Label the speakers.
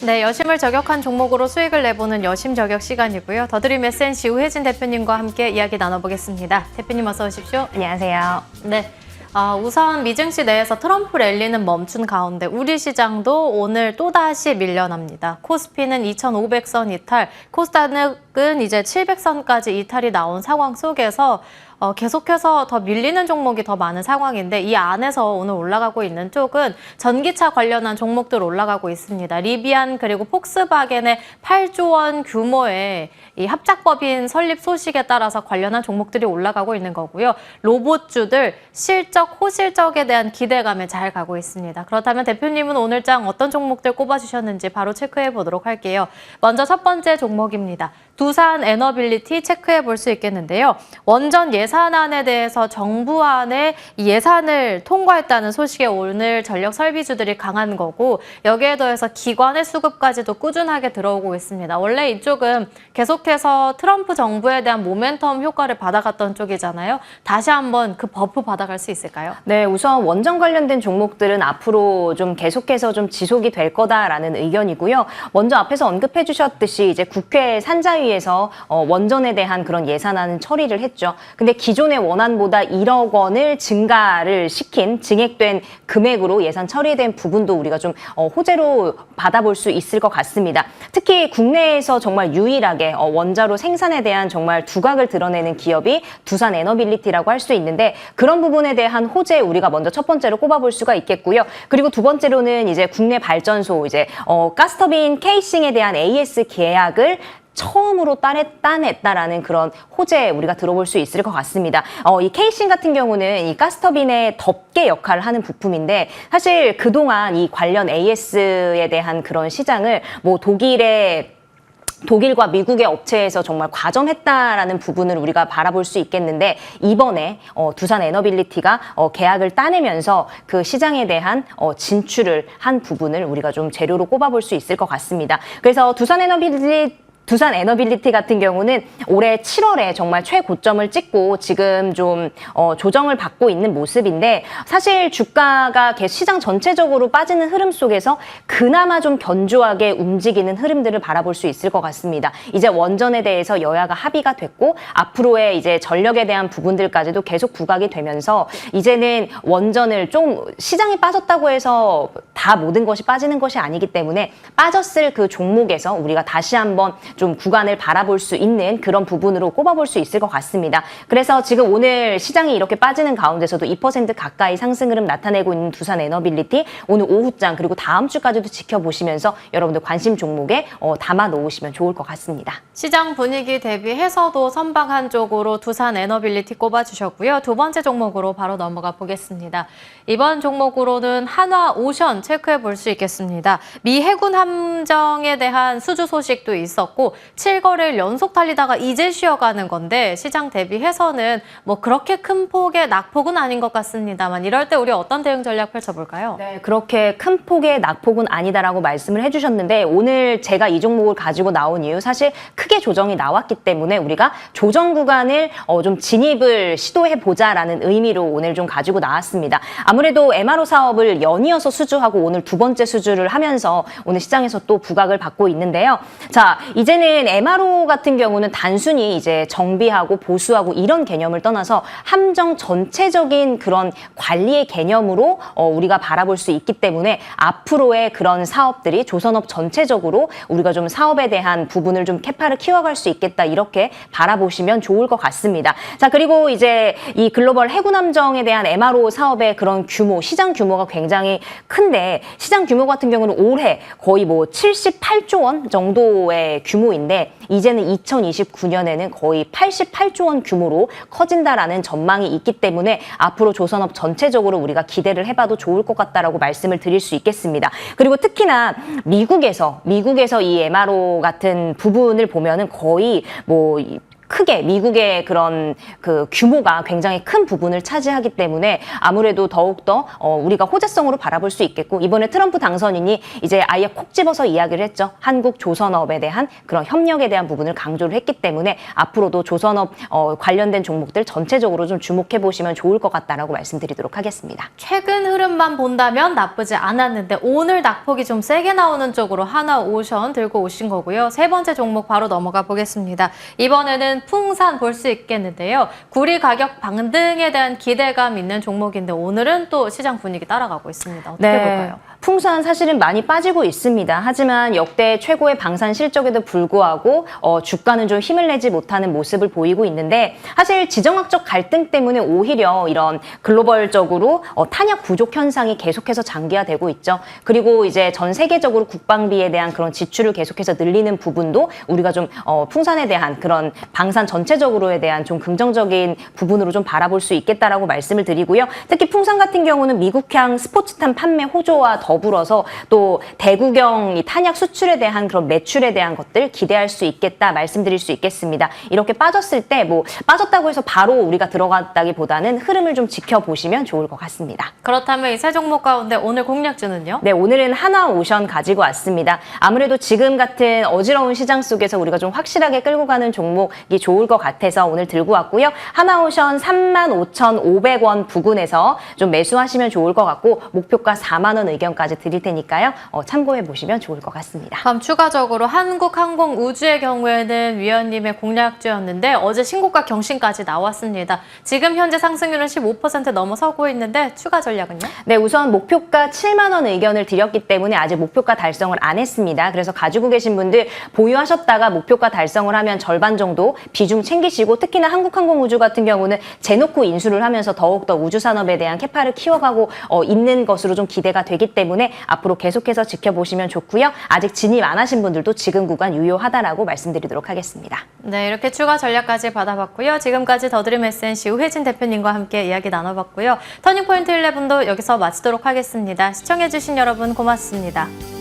Speaker 1: 네, 여심을 저격한 종목으로 수익을 내보는 여심 저격 시간이고요. 더드림 SNC 우혜진 대표님과 함께 이야기 나눠보겠습니다. 대표님 어서 오십시오.
Speaker 2: 안녕하세요.
Speaker 1: 네. 우선 미증시 내에서 트럼프 랠리는 멈춘 가운데 우리 시장도 오늘 또다시 밀려납니다. 코스피는 2,500선 이탈, 코스닥은 이제 700선까지 이탈이 나온 상황 속에서 계속해서 더 밀리는 종목이 더 많은 상황인데 이 안에서 오늘 올라가고 있는 쪽은 전기차 관련한 종목들 올라가고 있습니다. 리비안 그리고 폭스바겐의 8조 원 규모의 이 합작법인 설립 소식에 따라서 관련한 종목들이 올라가고 있는 거고요. 로봇주들 실적, 호실적에 대한 기대감에 잘 가고 있습니다. 그렇다면 대표님은 오늘장 어떤 종목들 꼽아주셨는지 바로 체크해 보도록 할게요. 먼저 첫 번째 종목입니다. 두산 에너빌리티 체크해 볼 수 있겠는데요. 원전 예산안에 대해서 정부안에 예산을 통과했다는 소식에 오늘 전력 설비주들이 강한 거고 여기에 더해서 기관의 수급까지도 꾸준하게 들어오고 있습니다. 원래 이쪽은 계속해서 트럼프 정부에 대한 모멘텀 효과를 받아갔던 쪽이잖아요. 다시 한번 그 버프 받아갈 수 있을까요?
Speaker 2: 네, 우선 원전 관련된 종목들은 앞으로 좀 계속해서 좀 지속이 될 거다라는 의견이고요. 먼저 앞에서 언급해 주셨듯이 이제 국회 산자위에서 원전에 대한 그런 예산안은 처리를 했죠. 근데 기존의 원안보다 1억 원을 증가를 시킨 증액된 금액으로 예산 처리된 부분도 우리가 좀 호재로 받아볼 수 있을 것 같습니다. 특히 국내에서 정말 유일하게 원자로 생산에 대한 정말 두각을 드러내는 기업이 두산 에너빌리티라고 할 수 있는데 그런 부분에 대한 호재 우리가 먼저 첫 번째로 꼽아볼 수가 있겠고요. 그리고 두 번째로는 이제 국내 발전소 이제 가스터빈 케이싱에 대한 AS 계약을 처음으로 따냈다라는 그런 호재 우리가 들어볼 수 있을 것 같습니다. 이 케이싱 같은 경우는 이 가스터빈의 덮개 역할을 하는 부품인데 사실 그동안 이 관련 AS에 대한 그런 시장을 뭐 독일과 미국의 업체에서 정말 과점했다라는 부분을 우리가 바라볼 수 있겠는데 이번에 두산 에너빌리티가 계약을 따내면서 그 시장에 대한 진출을 한 부분을 우리가 좀 재료로 꼽아볼 수 있을 것 같습니다. 그래서 두산 에너빌리티 같은 경우는 올해 7월에 정말 최고점을 찍고 지금 좀 조정을 받고 있는 모습인데 사실 주가가 시장 전체적으로 빠지는 흐름 속에서 그나마 좀 견조하게 움직이는 흐름들을 바라볼 수 있을 것 같습니다. 이제 원전에 대해서 여야가 합의가 됐고 앞으로의 이제 전력에 대한 부분들까지도 계속 부각이 되면서 이제는 원전을 좀 시장이 빠졌다고 해서 다 모든 것이 빠지는 것이 아니기 때문에 빠졌을 그 종목에서 우리가 다시 한번 좀 구간을 바라볼 수 있는 그런 부분으로 꼽아볼 수 있을 것 같습니다. 그래서 지금 오늘 시장이 이렇게 빠지는 가운데서도 2% 가까이 상승 흐름 나타내고 있는 두산 에너빌리티 오늘 오후장 그리고 다음 주까지도 지켜보시면서 여러분들 관심 종목에 담아 놓으시면 좋을 것 같습니다.
Speaker 1: 시장 분위기 대비해서도 선방한 쪽으로 두산 에너빌리티 꼽아주셨고요. 두 번째 종목으로 바로 넘어가 보겠습니다. 이번 종목으로는 한화오션 체크해 볼 수 있겠습니다. 미 해군 함정에 대한 수주 소식도 있었고 7거래일 연속 달리다가 이제 쉬어가는 건데 시장 대비해서는 뭐 그렇게 큰 폭의 낙폭은 아닌 것 같습니다만 이럴 때 우리 어떤 대응 전략 펼쳐볼까요?
Speaker 2: 네, 그렇게 큰 폭의 낙폭은 아니다라고 말씀을 해주셨는데 오늘 제가 이 종목을 가지고 나온 이유 사실 크게 조정이 나왔기 때문에 우리가 조정 구간을 좀 진입을 시도해보자라는 의미로 오늘 좀 가지고 나왔습니다. 아무래도 MRO 사업을 연이어서 수주하고 오늘 두 번째 수주를 하면서 오늘 시장에서 또 부각을 받고 있는데요. 자, 이제는 MRO 같은 경우는 단순히 이제 정비하고 보수하고 이런 개념을 떠나서 함정 전체적인 그런 관리의 개념으로 우리가 바라볼 수 있기 때문에 앞으로의 그런 사업들이 조선업 전체적으로 우리가 좀 사업에 대한 부분을 좀 캐파를 키워갈 수 있겠다 이렇게 바라보시면 좋을 것 같습니다. 자, 그리고 이제 이 글로벌 해군함정에 대한 MRO 사업의 그런 규모, 시장 규모가 굉장히 큰데 시장 규모 같은 경우는 올해 거의 뭐 78조 원 정도의 규모인데 이제는 2029년에는 거의 88조 원 규모로 커진다라는 전망이 있기 때문에 앞으로 조선업 전체적으로 우리가 기대를 해봐도 좋을 것 같다라고 말씀을 드릴 수 있겠습니다. 그리고 특히나 미국에서 이 MRO 같은 부분을 보면은 거의 뭐 크게 미국의 그런 그 규모가 굉장히 큰 부분을 차지하기 때문에 아무래도 더욱더 우리가 호재성으로 바라볼 수 있겠고, 이번에 트럼프 당선인이 이제 아예 콕 집어서 이야기를 했죠. 한국 조선업에 대한 그런 협력에 대한 부분을 강조를 했기 때문에 앞으로도 조선업 관련된 종목들 전체적으로 좀 주목해 보시면 좋을 것 같다라고 말씀드리도록 하겠습니다.
Speaker 1: 최근 흐름만 본다면 나쁘지 않았는데 오늘 낙폭이 좀 세게 나오는 쪽으로 하나오션 들고 오신 거고요. 세 번째 종목 바로 넘어가 보겠습니다. 이번에는 풍산 볼 수 있겠는데요. 구리 가격 반등에 대한 기대감 있는 종목인데 오늘은 또 시장 분위기 따라가고 있습니다. 어떻게 볼까요?
Speaker 2: 풍산 사실은 많이 빠지고 있습니다. 하지만 역대 최고의 방산 실적에도 불구하고 주가는 좀 힘을 내지 못하는 모습을 보이고 있는데, 사실 지정학적 갈등 때문에 오히려 이런 글로벌적으로 탄약 부족 현상이 계속해서 장기화되고 있죠. 그리고 이제 전 세계적으로 국방비에 대한 그런 지출을 계속해서 늘리는 부분도 우리가 좀 풍산에 대한 그런 방산 전체적으로에 대한 좀 긍정적인 부분으로 좀 바라볼 수 있겠다라고 말씀을 드리고요. 특히 풍산 같은 경우는 미국향 스포츠탄 판매 호조와 더불어서 또 대구경 이 탄약 수출에 대한 그런 매출에 대한 것들 기대할 수 있겠다 말씀드릴 수 있겠습니다. 이렇게 빠졌을 때 뭐 빠졌다고 해서 바로 우리가 들어갔다기보다는 흐름을 좀 지켜보시면 좋을 것 같습니다.
Speaker 1: 그렇다면 이 세 종목 가운데 오늘 공략주는요?
Speaker 2: 네, 오늘은 하나오션 가지고 왔습니다. 아무래도 지금 같은 어지러운 시장 속에서 우리가 좀 확실하게 끌고 가는 종목이 좋을 것 같아서 오늘 들고 왔고요. 하나오션 35,500원 부근에서 좀 매수하시면 좋을 것 같고, 목표가 4만 원 의견까지 드릴 테니까요. 참고해 보시면 좋을 것 같습니다.
Speaker 1: 다음 추가적으로 한국항공우주의 경우에는 위원님의 공략주였는데 어제 신고가 경신까지 나왔습니다. 지금 현재 상승률은 15% 넘어서고 있는데 추가 전략은요?
Speaker 2: 네, 우선 목표가 7만 원 의견을 드렸기 때문에 아직 목표가 달성을 안 했습니다. 그래서 가지고 계신 분들 보유하셨다가 목표가 달성을 하면 절반 정도 비중 챙기시고, 특히나 한국항공우주 같은 경우는 재놓고 인수를 하면서 더욱더 우주산업에 대한 캐파를 키워가고 있는 것으로 좀 기대가 되기 때문에 앞으로 계속해서 지켜보시면 좋고요. 아직 진입 안 하신 분들도 지금 구간 유효하다라고 말씀드리도록 하겠습니다.
Speaker 1: 네, 이렇게 추가 전략까지 받아봤고요. 지금까지 더드림 SNC 우혜진 대표님과 함께 이야기 나눠봤고요. 터닝포인트 11도 여기서 마치도록 하겠습니다. 시청해주신 여러분 고맙습니다.